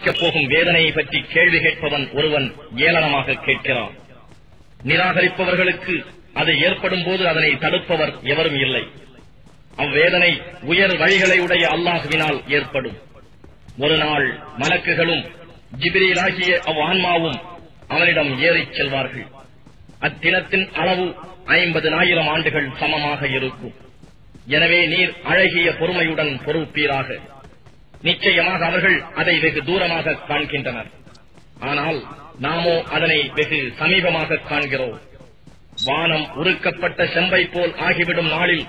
அனுபவிக்கப் போகும் வேதனையை பற்றி கேள்வி கேட்பவன் ஒருவன் ஏளனமாக கேட்கிறான். நிராகரிப்பவர்களுக்கு அது ஏற்படும் போது அதனை தடுப்பவர் எவரும் இல்லை. அவ்வேதனை உயர் வழிகளை உடைய அல்லாஹுவினால் ஏற்படும். ஒரு நாள் மலக்குகளும் ஜிப்ரீலாகிய ஆன்மாவும் அவனிடம் ஏறிச் செல்வார்கள். அத்தினத்தின் அளவு 50,000 ஆண்டுகள் சமமாக இருக்கும். எனவே நீர் அழகிய பொறுமையுடன் பொறுப்பீராக. நிச்சயமாக அவர்கள் அதை வெகு தூரமாக காண்கின்றனர். ஆனால் நாமோ அதனை வெகு சமீபமாக காண்கிறோம். வானம் உருக்கப்பட்ட செம்பை போல் ஆகிவிடும் நாளில்,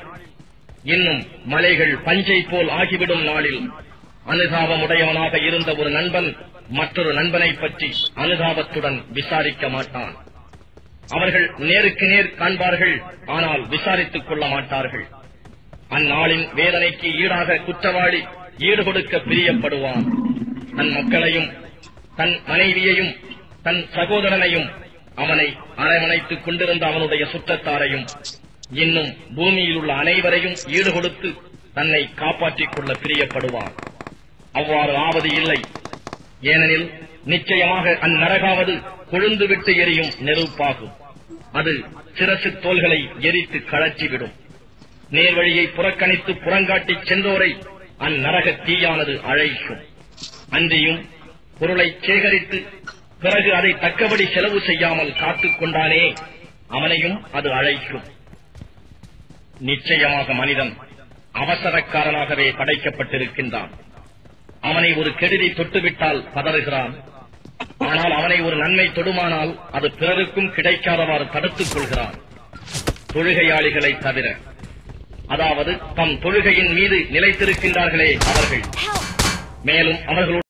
இன்னும் மலைகள் பஞ்சை போல் ஆகிவிடும் நாளில், அனுதாபமுடையவனாக இருந்த ஒரு நண்பன் மற்றொரு நண்பனை பற்றி அனுதாபத்துடன் விசாரிக்க மாட்டான். அவர்கள் நேருக்கு நேர் காண்பார்கள், ஆனால் விசாரித்துக் கொள்ள மாட்டார்கள். அந்நாளின் வேதனைக்கு ஈடாக குற்றவாளி ஈடுகொடுக்க பிரியப்படுவான். தன் மக்களையும் தன் மனைவியையும் தன் சகோதரனையும் அவனை அரவணைத்துக் கொண்டிருந்த அவனுடைய சுற்றத்தாரையும் இன்னும் பூமியில் உள்ள அனைவரையும் ஈடுகொடுத்து தன்னை காப்பாற்றிக் கொள்ள பிரியப்படுவான். அவ்வாறு ஆவது இல்லை. ஏனெனில் நிச்சயமாக அந்நரகாவது கொழுந்துவிட்டு எரியும் நெருப்பாகும். அது சிரசு தோள்களை எரித்து கழற்றிவிடும். நேர்வழியை புறக்கணித்து புறங்காட்டி சென்றோரை அந்நரக தீயானது அழைக்கும். அன்றியும் பொருளை சேகரித்து பிறகு அதை தக்கபடி செலவு செய்யாமல் காத்துக் கொண்டானே, அவனையும் அது அழைக்கும். நிச்சயமாக மனிதன் அவசரக்காரனாகவே படைக்கப்பட்டிருக்கின்றான். அவனை ஒரு கெடுதி தொட்டுவிட்டால் பதறுகிறான். ஆனால் அவனை ஒரு நன்மை தொடுமானால் அது பிறருக்கும் கிடைக்காதவாறு தடுத்துக் கொள்கிறான். தொழுகையாளிகளை தவிர, அதாவது தம் தொழுகையின் மீது நிலைத்திருக்கின்றார்களே அவர்கள். மேலும் அவர்கள்